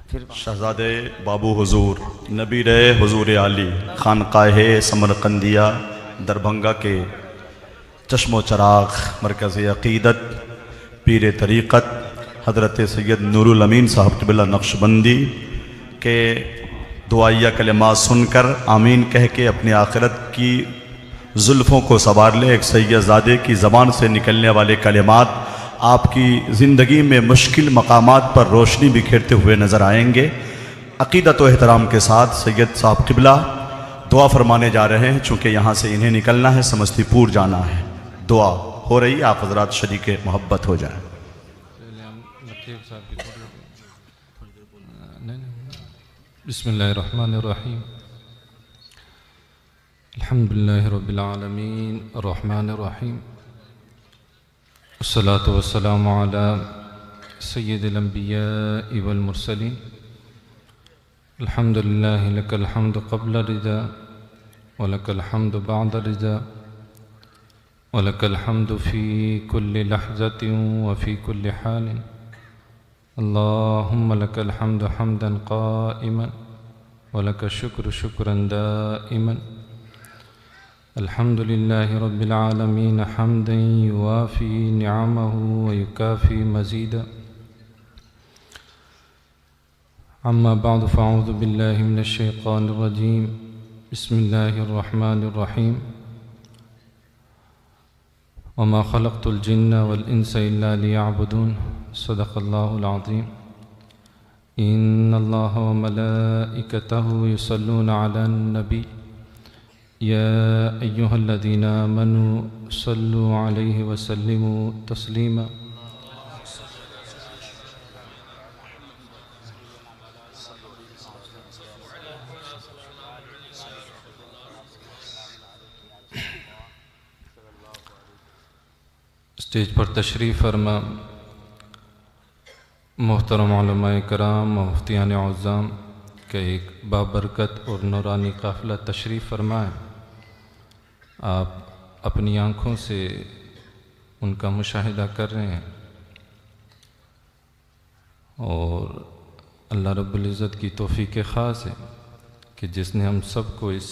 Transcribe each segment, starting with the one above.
फिर शहज़ादे बाबू हुजूर नबीर हुजूर आली खानकाह समरकंदिया दरभंगा के चश्मो चराग़ मरकज़ अक़ीदत पीर तरीक़त हज़रत सैयद नूरुल अमीन साहब क़िबला नक्शबंदी के दुआया कलिमात सुनकर आमीन कह के अपनी आखिरत की जुल्फ़ों को संवार ले। एक सैयदज़ादे की ज़बान से निकलने वाले कलिमात आपकी ज़िंदगी में मुश्किल मकामात पर रोशनी बिखेरते हुए नज़र आएंगे। अक़ीदत व एहतराम के साथ सैयद साहब क़िबला दुआ फरमाने जा रहे हैं। चूँकि यहाँ से इन्हें निकलना है, समस्तीपुर जाना है। दुआ हो रही, आप हज़रात शरीक मोहब्बत हो जाएँ। बिस्मिल्लाहिर्रहमानिर्रहीम अल्हम्दुलिल्लाहि रब्बिल आलमीन अर्रहमानिर्रहीम अस्सलातु वस्सलामु अला सय्यिदिल अंबियाइ वल मुरसलीन अल्हम्दुलिल्लाहि लकल हम्दु क़ब्ल रिज़ा व लकल हम्दु बअद रिज़ा व लकल हम्दु फ़ी कुल्लि लहज़तिन व फ़ी कुल्लि हालिन अल्लाहुम्मा लकल हम्दु हम्दन क़ाइमन व लकल शुक्र शुक्रन दाइमन अल्हम्दुलिल्लाहि रब्बिल आलमीन हम्दन युवाफ़ी निअमहु व युकाफ़ी मज़ीदा अम्मा बअद फ़अऊज़ु बिल्लाहि मिनश शैतानिर रजीम बिस्मिल्लाहिर रहमानिर रहीम वमा ख़लक़तुल जिन्ना वल इंसा इल्ला लियअबुदून सदक़ल्लाहुल अज़ीम इन्नल्लाहा व मलाइकतहु युसल्लूना अलन नबी या अय्युहल्लज़ीना आमनू सल्लु अलैहि व सल्लिमू तस्लीमा। स्टेज पर तशरीफ़ फरमा मोहतरम उलमाए कराम मुफ्तियान औज़ाम का एक बाबरकत और नूरानी काफ़िला तशरीफ़ फरमाए। आप अपनी आँखों से उनका मुशाहिदा कर रहे हैं और अल्लाह रब्बुल इज़्ज़त की तौफ़ीक़ ख़ास है कि जिसने हम सबको इस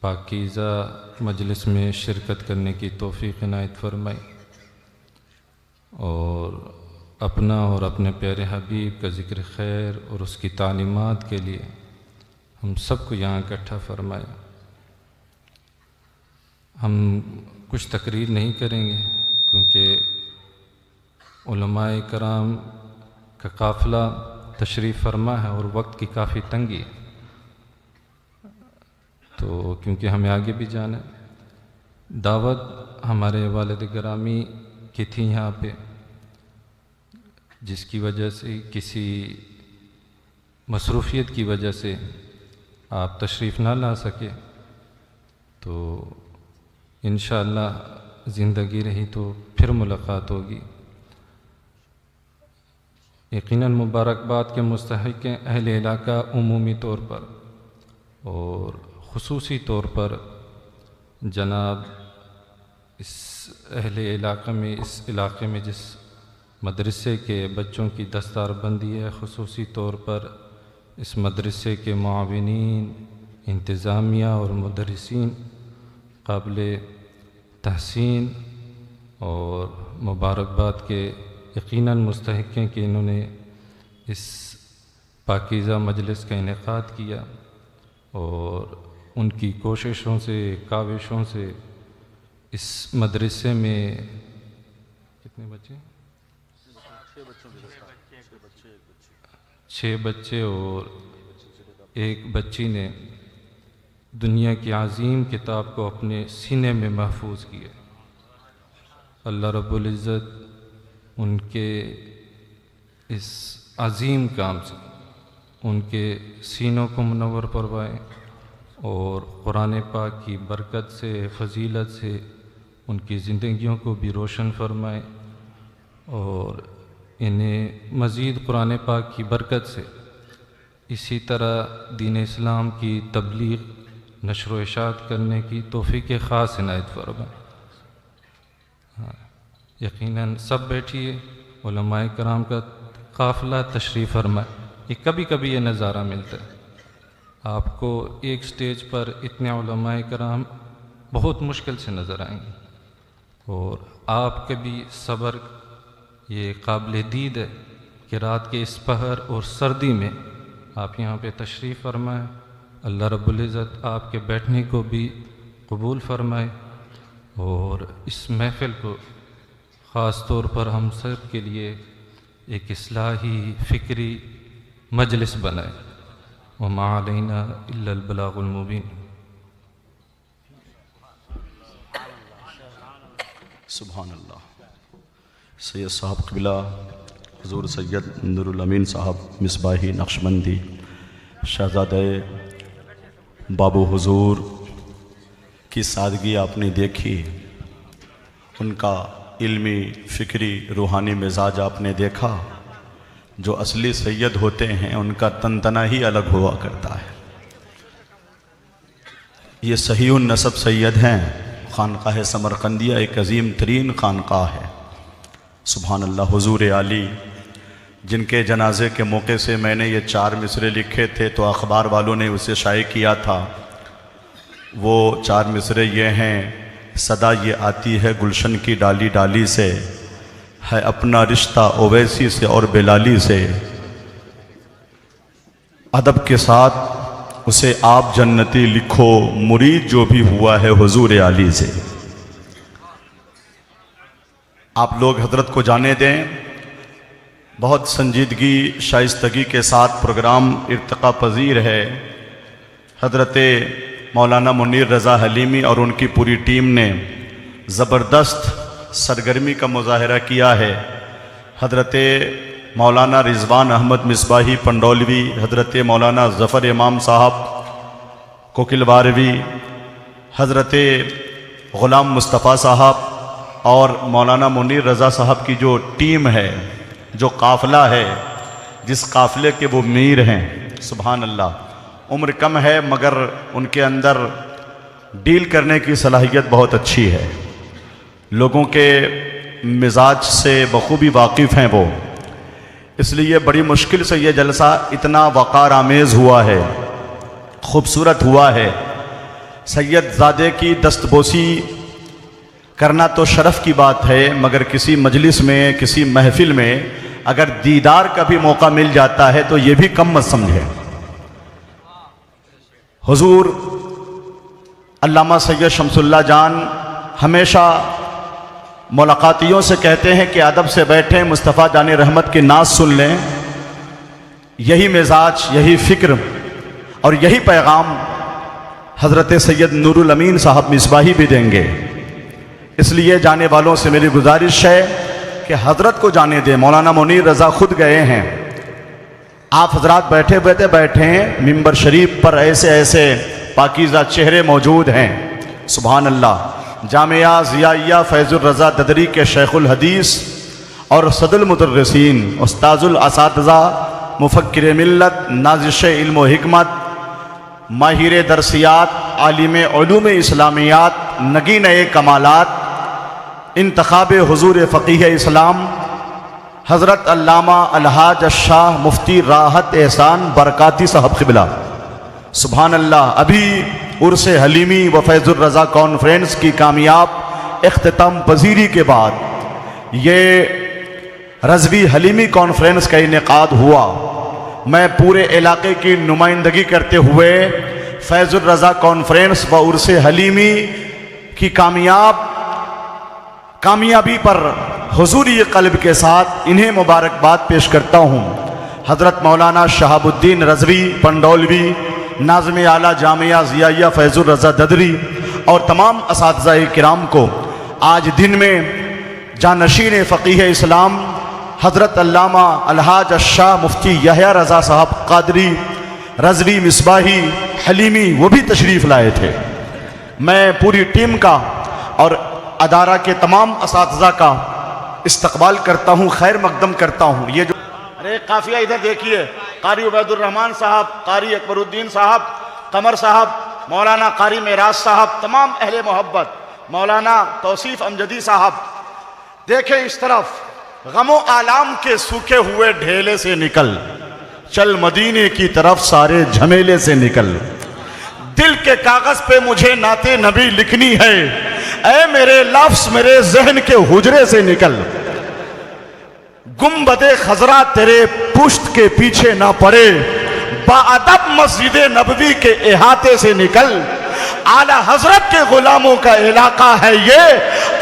पाकीज़ा मजलिस में शिरकत करने की तौफ़ीक़ इनायत फरमाई और अपना और अपने प्यारे हबीब का ज़िक्र खैर और उसकी तालीमात के लिए हम सबको यहाँ इकट्ठा फरमाया। हम कुछ तकरीर नहीं करेंगे क्योंकि उलमाए कराम का काफ़िला तशरीफ़ फरमा है और वक्त की काफ़ी तंगी है, तो क्योंकि हमें आगे भी जाना है। दावत हमारे वालिद गिरामी की थी यहाँ पे, जिसकी वजह से किसी मसरूफ़ियत की वजह से आप तशरीफ़ ना ला सके, तो इंशाअल्लाह ज़िंदगी रही तो फिर मुलाकात होगी। यकीनन मुबारकबाद के मुस्तहिक़ हैं अहले इलाका उमूमी तौर पर और ख़ुसूसी तौर पर जनाब इस अहले इलाक़े में, इस इलाक़े में जिस मदरसे के बच्चों की दस्तारबंदी है, ख़ुसूसी तौर पर इस मदरसे के मुआविनीन, इंतज़ामिया और मुदर्रिसीन काबिल तहसीन और मुबारकबाद के यकीनन मुस्तहिक़ हैं कि इन्होंने इस पाकीज़ा मजलिस का इनेक़ाद किया और उनकी कोशिशों से, काविशों से इस मदरसे में कितने बच्चे? 6 बच्चे और एक बच्ची ने दुनिया की अज़ीम किताब को अपने सीने में महफूज किया। अल्लाह रब्बुल इज़्ज़त उनके इस अज़ीम काम से उनके सीनों को मुनव्वर फरमाए और कुरान पाक की बरकत से, फ़जीलत से उनकी ज़िंदगियों को भी रोशन फरमाए और इन्हें मज़ीद कुरान पाक की बरकत से इसी तरह दीन इस्लाम की तबलीग, नशर व इशाअत करने की तौफ़ीक़ ख़ास इनायत फरमाए। हाँ, यकीनन सब बैठिए, उलमाए कराम का काफ़िला तशरीफ़ फरमाए। ये कभी कभी ये नज़ारा मिलता है। आपको एक स्टेज पर इतने उलमाए कराम बहुत मुश्किल से नज़र आएंगे, और आप कभी सब्र ये काबिल दीद है कि रात के इस पहर और सर्दी में आप यहाँ पे तशरीफ़ फरमाएँ। अल्लाह रब्बुल इज़्ज़त आपके बैठने को भी कबूल फरमाए और इस महफ़िल को ख़ास तौर पर हम सब के लिए एक इस्लाही फ़िक्री मजलिस बनाए। व मा अलैना इल्लल बलागुल मुबीन। सुभान अल्लाह। सैयद साहब क़िबला हुज़ूर सैयद नूरुल अमीन साहब मिसबाही नक्शबंदी शहज़ादे बाबू हुज़ूर की सादगी आपने देखी, उनका इल्मी फ़िक्री रूहानी मिजाज आपने देखा। जो असली सैयद होते हैं उनका तनतना ही अलग हुआ करता है। ये सहीउन नसब सैयद हैं। खानकाह समरकंदिया एक अजीम तरीन खानकाह है। सुभान अल्लाह। हुजूर आली जिनके जनाजे के मौके से मैंने ये 4 मिसरे लिखे थे तो अखबार वालों ने उसे शाये किया था। वो 4 मिसरे ये हैं, सदा ये आती है गुलशन की डाली डाली से, है अपना रिश्ता ओवैसी से और बेलाली से, अदब के साथ उसे आप जन्नती लिखो, मुरीद जो भी हुआ है हुजूर आली से। आप लोग हजरत को जाने दें। बहुत संजीदगी शाइस्तगी के साथ प्रोग्राम इर्तिका पजीर है। हजरत मौलाना मुनीर रज़ा हलीमी और उनकी पूरी टीम ने ज़बरदस्त सरगर्मी का मुजाहरा किया है। हजरत मौलाना रिजवान अहमद मिसबाही पंडौलवी, हजरत मौलाना ज़फ़र इमाम साहब कोकिलवारवी, हजरत ग़ुलाम मुस्तफ़ा साहब और मौलाना मुनीर रज़ा साहब की जो टीम है, जो काफ़िला है, जिस काफ़िले के वो मीर हैं। सुभान अल्लाह। उम्र कम है मगर उनके अंदर डील करने की सलाहियत बहुत अच्छी है। लोगों के मिजाज से बखूबी वाकिफ़ हैं वो, इसलिए बड़ी मुश्किल से ये जलसा इतना वक़ार आमेज़ हुआ है, खूबसूरत हुआ है। सैयद ज़ादे की दस्तबोसी करना तो शरफ़ की बात है, मगर किसी मजलिस में, किसी महफ़िल में अगर दीदार का भी मौका मिल जाता है तो ये भी कम मत समझे। हुजूर अल्लामा सैयद शमसुल्लाह जान हमेशा मुलाकातियों से कहते हैं कि अदब से बैठें, मुस्तफ़ा जान रहमत की नाज सुन लें। यही मिजाज, यही फ़िक्र और यही पैगाम हज़रत सैयद नूरुल अमीन साहब मिसबाही भी देंगे। इसलिए जाने वालों से मेरी गुजारिश है कि हज़रत को जाने दें। मौलाना मुनीर रज़ा खुद गए हैं। आप हजरात बैठे हुए थे, बैठे हैं। मिंबर शरीफ पर ऐसे ऐसे पाकीज़ा चेहरे मौजूद हैं। सुभान अल्लाह। जामिया ज़ियाइया फैज़ुर रज़ा ददरी के शेखुल हदीस और सदुल मुदर्रिसीन, उस्ताजुल असातिज़ा, मुफक्किर मिल्लत, नाज़िश इल्म व हिकमत, माहिर दरसियात, आलिम उलूम इस्लामियात, नगीन कमालात, इंतखाब हुजूर फ़क़ीह इस्लाम हज़रत अल्लामा अलहाज शाह मुफ्ती राहत एहसान बरकाती साहब क़िबला। सुभान अल्लाह। अभी उर्स हलीमी व फैज़ुर रज़ा कॉन्फ्रेंस की कामयाब इख्तिताम पजीरी के बाद ये रज़वी हलीमी कॉन्फ्रेंस का इनेकाद हुआ। मैं पूरे इलाके की नुमाइंदगी करते हुए फैज़ुर रज़ा कॉन्फ्रेंस व उर्स हलीमी की कामयाबी पर हुजूरी क़ल्ब के साथ इन्हें मुबारकबाद पेश करता हूँ। हज़रत मौलाना शहाबुद्दीन रज़वी पंडौलवी, नाज़िम आला जामिया ज़ियाइया फैज़ुर रज़ा ददरी और तमाम असातिज़ाए किराम को आज दिन में जानशीन फ़क़ीह इस्लाम हज़रत अल्लामा अलहाज शाह मुफ्ती यहया रज़ा साहब क़ादरी रज़वी मिसबाही हलीमी वो भी तशरीफ़ लाए थे। मैं पूरी टीम का और अदारा के तमाम असातिज़ा का इस्तक़बाल करता हूँ, खैर मक़दम करता हूँ। ये जो अरे काफ़िया इधर देखिए, कारी उबैदुर रहमान साहब, कारी अकबरुद्दीन साहब, कमर साहब, मौलाना कारी मेराज साहब, तमाम अहले मोहब्बत, मौलाना तौसीफ़ अमजदी साहब। देखें इस तरफ, गमो आलाम के सूखे हुए ढेले से निकल, चल मदीने की तरफ सारे झमेले से निकल। दिल के कागज पे मुझे नाते नबी लिखनी है, ऐ मेरे लफ्ज मेरे जहन के हुजरे से निकल। गुम्बदे खजरा तेरे पुश्त के पीछे ना पड़े, बाअदब मस्जिद नबवी के इहाते से निकल। आला हजरत के गुलामों का इलाका है ये,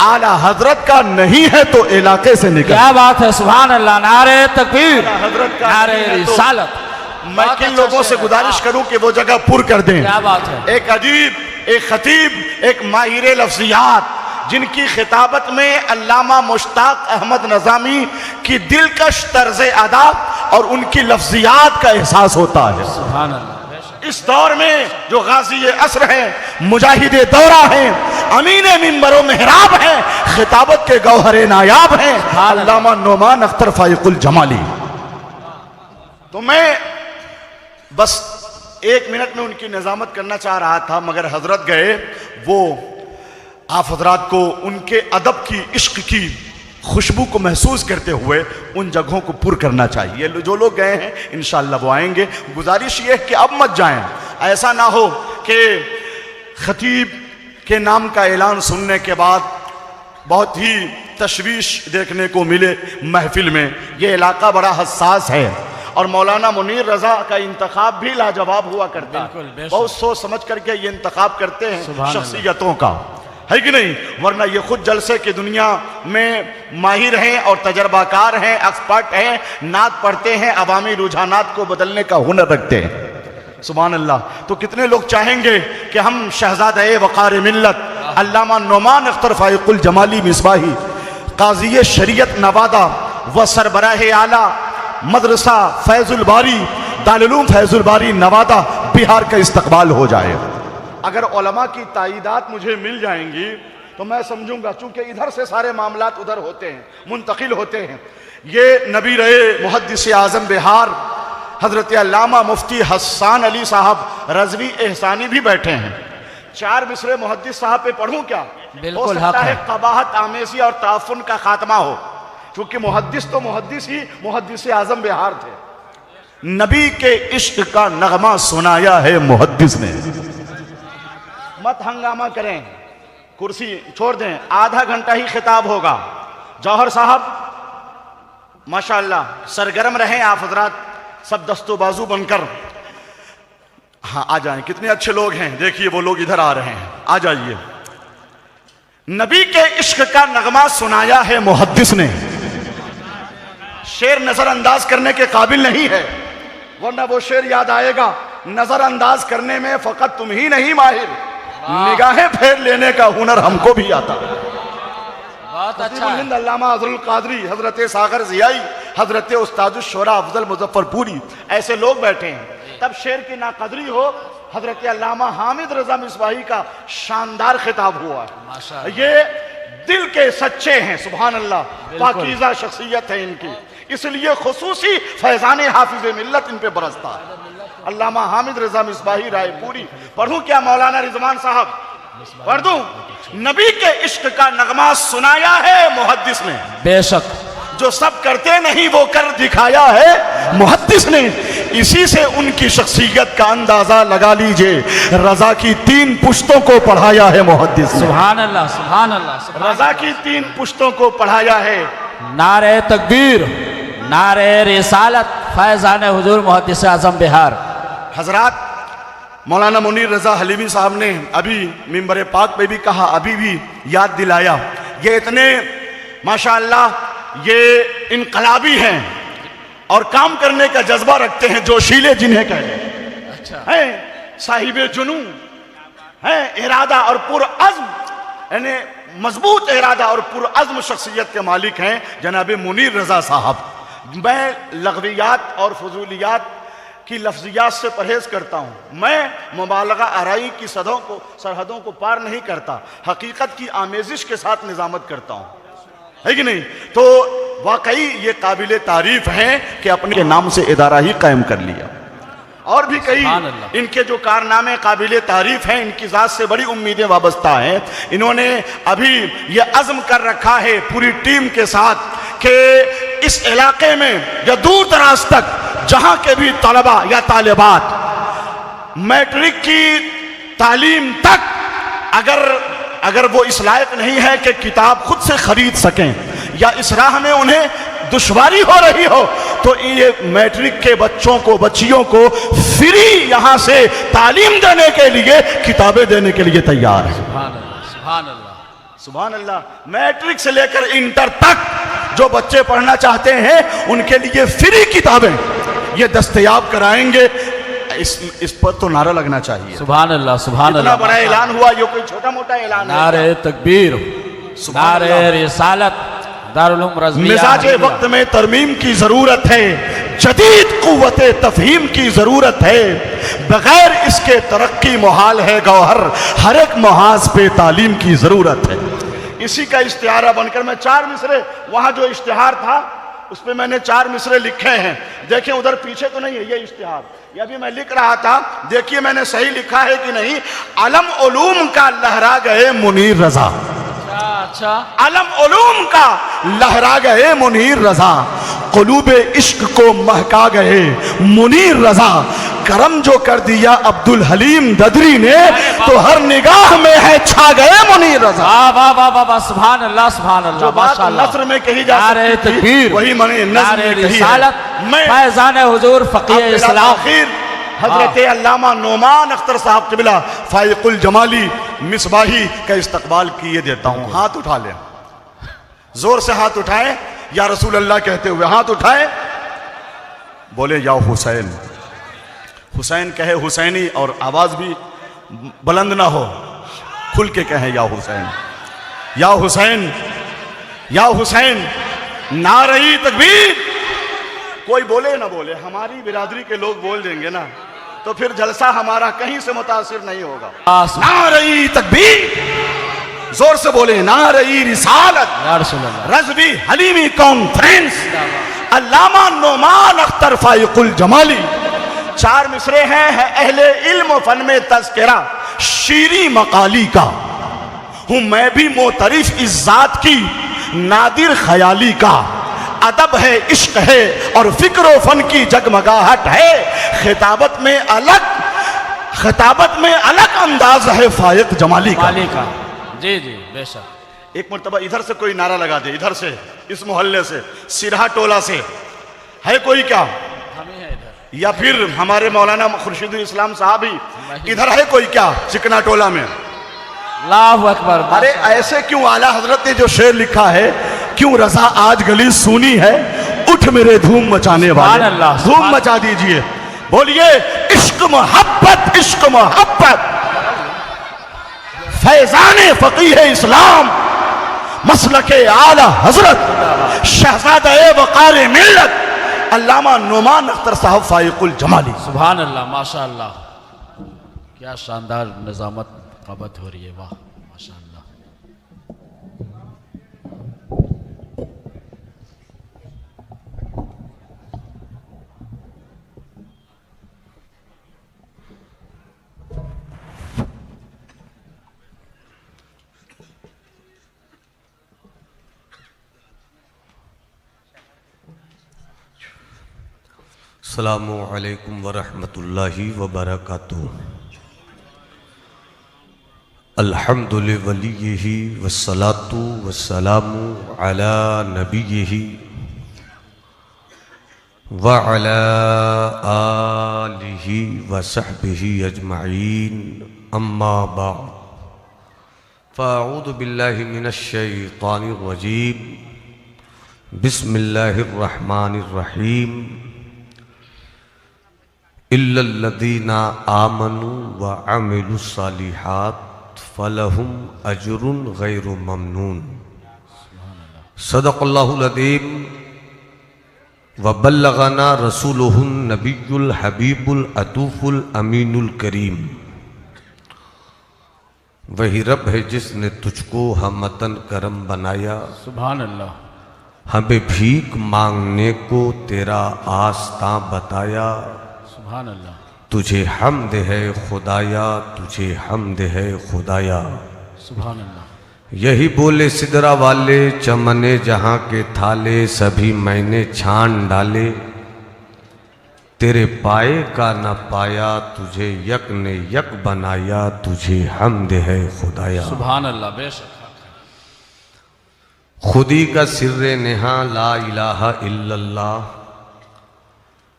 आला हजरत का नहीं है तो इलाके से निकल। क्या बात है, सुभान अल्लाह, नारे तकबीर, हजरत का नारे रिसालत। मैं किन लोगों से गुजारिश करूं कि वो जगह पुर कर दें। क्या बात है। एक अजीब, एक खतीब, एक माहिर लफ्जियात, जिनकी खिताबत में अल्लामा मुश्ताक अहमद नज़ामी की दिलकश तर्ज अदा और उनकी लफ्जियात का एहसास होता है। सुभान अल्लाह। इस दौर में जो गाजी असर हैं, मुजाहिदे दौरा हैं, अमीन मिंबरो मेहराब हैं, खिताबत के गौहरे नायाब हैं, अल्लामा नोमान अख्तर फाइकुल जमाली। तो मैं बस 1 मिनट में उनकी निजामत करना चाह रहा था, मगर हजरत गए। वो आप हजरात को उनके अदब की, इश्क की खुशबू को महसूस करते हुए उन जगहों को पुर करना चाहिए। जो लोग गए हैं इंशाअल्लाह वो आएंगे। गुजारिश ये है कि अब मत जाएं, ऐसा ना हो कि खतीब के नाम का ऐलान सुनने के बाद बहुत ही तशवीश देखने को मिले महफिल में। ये इलाका बड़ा हसास है और मौलाना मुनीर रजा का इंतखाब भी लाजवाब हुआ करता है। बहुत सोच समझ करके ये इंतखाब करते हैं शख्सियतों का, है कि नहीं? वरना ये खुद जलसे की दुनिया में माहिर हैं और तजर्बाकार हैं, एक्सपर्ट हैं, नात पढ़ते हैं, अवामी रुझानात को बदलने का हुनर रखते हैं। सुभान अल्लाह। तो कितने लोग चाहेंगे कि हम शहजादे वक़ार मिल्लत अल्लामा नोमान अख्तर फाइकुल जमाली मिसबाही, काज़ी शरीयत नवादा व सरबराह आला मदरसा फैजुल बारी दारुल फैजुल बारी नवादा बिहार का इस्तकबाल हो जाए। अगर उलमा की तायीदात मुझे मिल जाएंगी तो मैं समझूंगा, चूंकि इधर से सारे मामलात उधर होते हैं, मुंतकिल होते हैं। ये नबी रहे मुहद्दिस आज़म बिहार हजरत अल्लामा मुफ्ती हसन अली साहब रज़वी एहसानी भी बैठे हैं। 4 मिसरे मुहद्दिस साहब पे पढ़ूं क्या? हो सकता है कबाहत आमेसी और ताफुन का खात्मा हो, क्योंकि मुहद्दिस तो मुहद्दिस ही मुहद्दिस आज़म बिहार थे। नबी के इश्क का नगमा सुनाया है मुहद्दिस ने। मत हंगामा करें, कुर्सी छोड़ दें, आधा घंटा ही खिताब होगा। जौहर साहब माशाअल्लाह सरगर्म रहें, आप हजरात सब दस्तो बाजू बनकर। हाँ आ जाएं, कितने अच्छे लोग हैं, देखिए वो लोग इधर आ रहे हैं, आ जाइए। नबी के इश्क का नगमा सुनाया है मुहद्दिस ने। शेर नजरअंदाज करने के काबिल नहीं है, वरना वो शेर याद आएगा, नजरअंदाज करने में फकत तुम ही नहीं माहिर, निगाहें फेर लेने का हुनर हमको भी आता है। बहुत अच्छा है। अल्लामा अज़रुल कादरी, हजरत सागर ज़ियाई, हजरत उस्ताद शोरा अफजल मुजफ्फरपुरी, ऐसे लोग बैठे हैं। तब शेर की नाकदरी हो, हजरत अल्लामा हामिद रजा मिसबाही का शानदार खिताब हुआ है। ये दिल के सच्चे हैं, सुभान अल्लाह, पाकीज़ा शख्सियत है इनकी, इसलिए खुसूसी फैज़ान हाफिज़ मिल्लत इन पे बरसता है। अल्लामा हामिद रजा मिसबाही रायपुरी। पढ़ूं क्या मौलाना रिजवान साहब? पढ़ दूं? नबी के इश्क का नगमा सुनाया है मुहद्दिस ने। बेशक। जो सब करते नहीं वो कर दिखाया है मुहद्दिस ने। इसी से उनकी शख्सियत का अंदाजा लगा लीजिए। रजा की 3 पुश्तों को पढ़ाया है मुहद्दिस ने। सुभान अल्लाह, सुभान अल्लाह। रजा की 3 पुश्तों को पढ़ाया है। नारे तकबीर, नारे रिसालत, फैज़ान हुजूर मुहद्दिस आज़म बिहार। हजरात, मौलाना मुनीर रजा हलीमी साहब ने अभी मिंबर पाक पे भी कहा, अभी भी याद दिलाया। ये इतने माशाअल्लाह ये इनकलाबी हैं और काम करने का जज्बा रखते हैं, जोशीले जिन्हें कहते अच्छा हैं, साहिबे जुनून हैं, इरादा और पुरअज़्म, यानी मजबूत इरादा और पुरअज़्म शख्सियत के मालिक हैं जनाब मुनीर रजा साहब। मैं लग़वियात और फजूलियात की लफ्जियात से परहेज करता हूँ। मैं मुबालगा आराई की सरहदों को पार नहीं करता, हकीकत की आमेजिश के साथ निजामत करता हूँ, है कि नहीं? तो वाकई ये काबिल तारीफ हैं कि अपने नाम से इदारा ही कायम कर लिया। और भी कई इनके जो कारनामे काबिल तारीफ हैं, इनकी ज़ात से बड़ी उम्मीदें वाबस्ता हैं। इन्होंने अभी ये अज़्म कर रखा है पूरी टीम के साथ कि इस इलाके में या दूर दराज तक जहां के भी तलबा या तालिबात मैट्रिक की तालीम तक अगर वो इस लायक नहीं है कि किताब खुद से खरीद सकें या इस राह में उन्हें दुश्वारी हो रही हो, तो ये मैट्रिक के बच्चों को, बच्चियों को फ्री यहां से तालीम देने के लिए, किताबें देने के लिए तैयार है। सुभान अल्लाह, सुभान अल्लाह, सुभान अल्लाह। मैट्रिक से लेकर इंटर तक जो बच्चे पढ़ना चाहते हैं उनके लिए फ्री किताबें ये दस्तयाब कराएंगे। इस पर तो नारा लगना चाहिए। सुभान अल्लाह, सुभान इतना अल्लाह। बड़ा ऐलान हुआ, ये कोई छोटा मोटा ऐलान है? नारे तकबीर, नारे रिसालत, दारुल उलूम रज़विया। मिजाज वक्त में तरमीम की जरूरत है, जदीद कुव्वत तफहीम की जरूरत है, बगैर इसके तरक्की मुहाल है गौहर, हर एक मुहाज पे तालीम की जरूरत है। इसी का इश्तिहारा बनकर मैं 4 मिसरे, वहां जो इश्तिहार था उस पर मैंने 4 मिसरे लिखे हैं। देखें उधर पीछे तो नहीं है ये इश्तिहार, ये अभी मैं लिख रहा था, देखिए मैंने सही लिखा है कि नहीं। अलम उलूम का लहरा गए मुनीर रजा, अच्छा, अलम उलूम का लहरा गए मुनीर रजा, क़ुलूबे इश्क को महका गए मुनीर रजा। करम जो कर दिया अब्दुल हलीम ददरी ने, तो हर निगाह में है छा गए मुनीर रजा। वाह वाह वाह वाह, सुभान अल्लाह, सुभान अल्लाह। जो बात नस्र में कही जा सकती थी वही मैंने नज़्म में कही है। मैं फैज़ान हुजूर फ़क़ीह इस्लाम हजरत अल्लामा नोमान अख्तर साहब क़िबला फाइकुल जमाली मिसबाही का इस्तकबाल किए देता हूँ। हाथ उठा लें, जोर से हाथ उठाएं, या रसूल अल्लाह कहते हुए हाथ उठाएं, बोले या हुसैन। हुसैन कहे हुसैनी, और आवाज भी बुलंद ना हो, खुल के कहें या हुसैन, या हुसैन, या हुसैन। नारे तकबीर। कोई बोले ना बोले, हमारी बिरादरी के लोग बोल देंगे ना, तो फिर जलसा हमारा कहीं से मुतासिर नहीं होगा। नारे तकबीर, जोर से बोले नारे रिसालत, रज़वी हलीमी कॉन्फ्रेंस, अल्लामा नोमान अख्तर फाइकुल जमाली। 4 मिसरे हैं, है अहले इल्म फन में तज़किरा शीरी मकाली का। हूं मैं भी मोतरिफ इस जात की नादिर ख्याली का। अदब है, इश्क है और फिक्र फन की जगमगाहट है। खिताबत में अलग अंदाज है फायक जमाली का। जी जी बेशक। एक मरतबा इधर से कोई नारा लगा दे, इधर से, इस मोहल्ले से, सिरहा टोला से है कोई क्या? हम ही हैं इधर। या फिर हमारे मौलाना खुर्शीदुल इस्लाम साहब ही इधर है कोई क्या चिकना टोला में? अल्लाहु अकबर। अरे ऐसे क्यों? आला हजरत ने जो शेर लिखा है, क्यों रजा आज गली सुनी है, उठ मेरे धूम मचाने वाले, धूम मचा दीजिए। बोलिए इश्क मोहब्बत, इश्क मोहब्बत। फैजाने फकीह इस्लाम, मसलके आला हजरत, शहजादे वक़ार मिल्लत, अल्लामा नोमान अख्तर साहब फाइकुल जमाली। सुभान अल्लाह, माशा अल्लाह, क्या शानदार निजामत क़बत हो रही है, वाह माशा अल्लाह। अस्सलामु अलैकुम वरहमतुल्लाहि वबरकातुहू। अल्हम्दुलिल्लाहि वलिय्यिही वस्सलातु वस्सलामु अला नबिय्यिही व अला आलिही व सहबिही अजमईन, अम्मा बाद, फ़अऊज़ु बिल्लाहि मिनश शैतानिर रजीम, बिस्मिल्लाहिर रहमानिर रहीम। इल्लल्लज़ीना आमनू व अमिलुस्सालिहात फलहुम अजरुन गैरु ममनून। सदक़ल्लाहुल अज़ीम व बल्लगना रसूलुहुन नबियुल हबीबुल अतूफुल अमीनुल करीम। वही रब है जिसने तुझको हमतन करम बनाया, सुभान अल्लाह। हमें भीख मांगने को तेरा आस्तां बताया। सुभान अल्लाह। तुझे हम्द है खुदाया, तुझे हम्द है खुदाया। सुभान अल्लाह। यही बोले सिदरा वाले, चमने जहाँ के थाले सभी मैंने छान डाले। तेरे पाए का न पाया, तुझे यक ने यक बनाया, तुझे हमद है खुदाया। सुभान अल्लाह, बेशक खुदी का सिर्रे नेहा ला इलाहा इल्लल्लाह,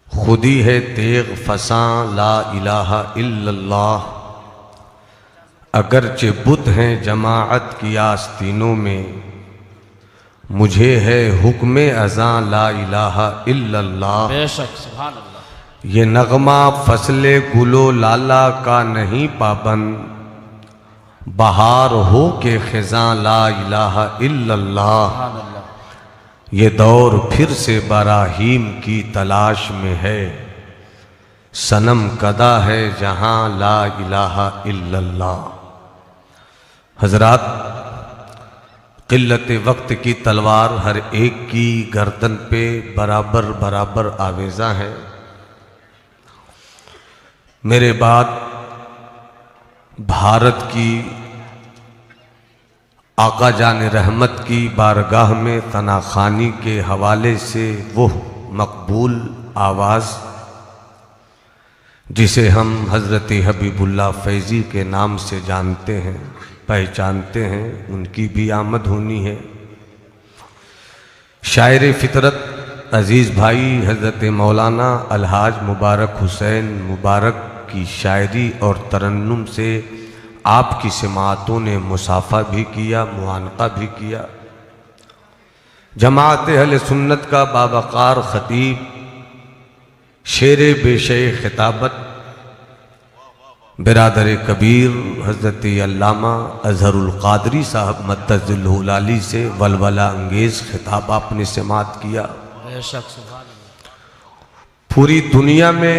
खुदी है तेग फसां ला इलाहा इल्लल्लाह। अगरचे बुत हैं जमाअत की आस्तीनों में, मुझे है हुक्म अज़ां ला इलाहा इल्लल्लाह। बेशक सुभान अल्लाह। ये नगमा फसले गुलो लाला का नहीं पाबंद, बहार हो के खिज़ां ला इलाहा इल्लल्लाह। सुभान अल्लाह। ये दौर फिर से बराहीम की तलाश में है, सनम कदा है जहां ला इलाहा इल्लल्लाह। हजरात, किल्लत वक्त की तलवार हर एक की गर्दन पे बराबर बराबर आवेजा है। मेरे बाद भारत की आका जान रहमत की बारगाह में तनाखानी के हवाले से वो मकबूल आवाज़ जिसे हम हज़रत हबीबुल्लाह फैज़ी के नाम से जानते हैं, पहचानते हैं, उनकी भी आमद होनी है। शायर फितरत अज़ीज़ भाई हज़रत मौलाना अलहाज मुबारक हुसैन मुबारक की शायरी और तरन्नुम से आपकी समातों ने मुसाफा भी किया, मुआनका भी किया। जमात अहले सुन्नत का बावकार ख़तीब शेरे बेशे खिताबत बिरादर कबीर हज़रत अल्लामा अज़हरुल क़ादरी साहब मद्दज़िल्लहुल आली से वलवला अंगेज़ खिताब आपने समात किया। बेशक सुभान अल्लाह। पूरी दुनिया में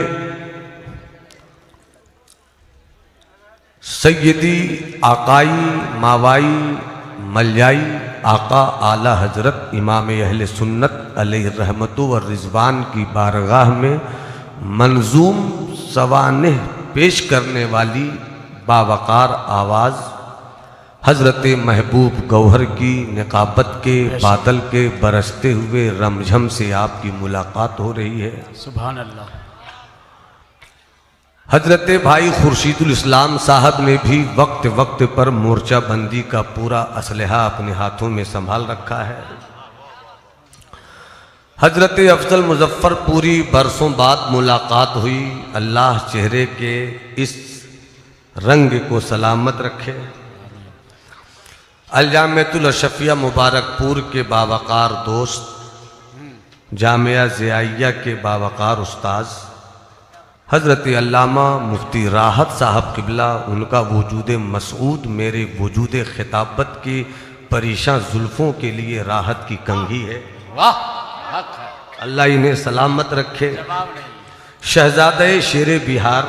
सैयदी आकाई मावाई मल्याई आका आला हजरत इमाम अहले सुन्नत अलैहि रहमतु व रिज़वान की बारगाह में मंजूम सवानेह पेश करने वाली बावकार आवाज़ हजरत महबूब गौहर की निकाबत के बादल के बरसते हुए रमझम से आपकी मुलाकात हो रही है। सुभान अल्लाह। हजरत भाई खुर्शीदुल इस्लाम साहब ने भी वक्त वक्त पर मोर्चा बंदी का पूरा असलहा अपने हाथों में संभाल रखा है। हजरत अफजल मुजफ्फर पूरी बरसों बाद मुलाकात हुई। अल्लाह चेहरे के इस रंग को सलामत रखे। अलजामियतुल अशफिया मुबारकपुर के बावकार दोस्त, जामिया ज़ियाइया के बावकार उस्ताद हज़रत अल्लामा मुफ्ती राहत साहब किबला, उनका वजूद मसऊद मेरे वजूद खिताबत की परेशान जुल्फ़ों के लिए राहत की कंघी है। वाह, हक है। अल्लाह इन्हें सलामत रखे। जवाब नहीं। शहजादे शेर बिहार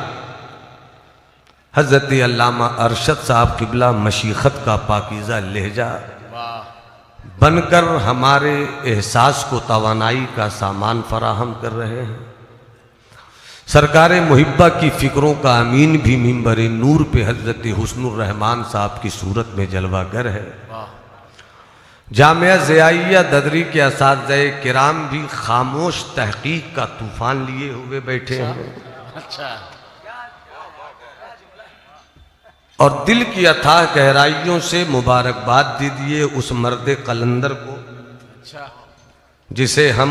हज़रत अल्लामा अरशद साहब किबला मशीखत का पाकीज़ा लहजा वाह। बनकर हमारे एहसास को तवानाई का सामान फराहम कर रहे हैं। सरकार मुहिब्बा की फ़िक्रों का अमीन भी मिंबर नूर पे हज़रत हुस्नुर रहमान साहब की सूरत में जलवागर है। जामिया ज़ियाइया ददरी के असातिज़े किराम भी खामोश तहकीक का तूफ़ान लिए हुए बैठे हैं। अच्छा। और दिल की अथाह गहराइयों से मुबारकबाद दीजिए उस मर्द कलंदर को, अच्छा। जिसे हम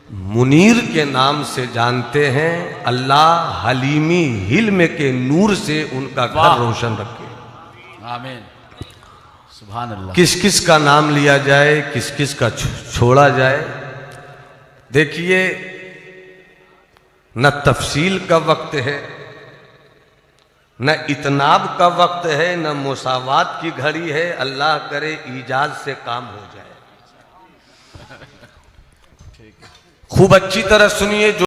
मुनीर के नाम से जानते हैं। अल्लाह हलीमी हिल्म के नूर से उनका घर रोशन रखे। आमीन। सुभान अल्लाह। किस किस का नाम लिया जाए, किस किस का छोड़ा जाए। देखिए, न तफसील का वक्त है, न इतनाब का वक्त है, न मुसावात की घड़ी है। अल्लाह करे ईजाज से काम हो जाए। खूब अच्छी तरह सुनिए। जो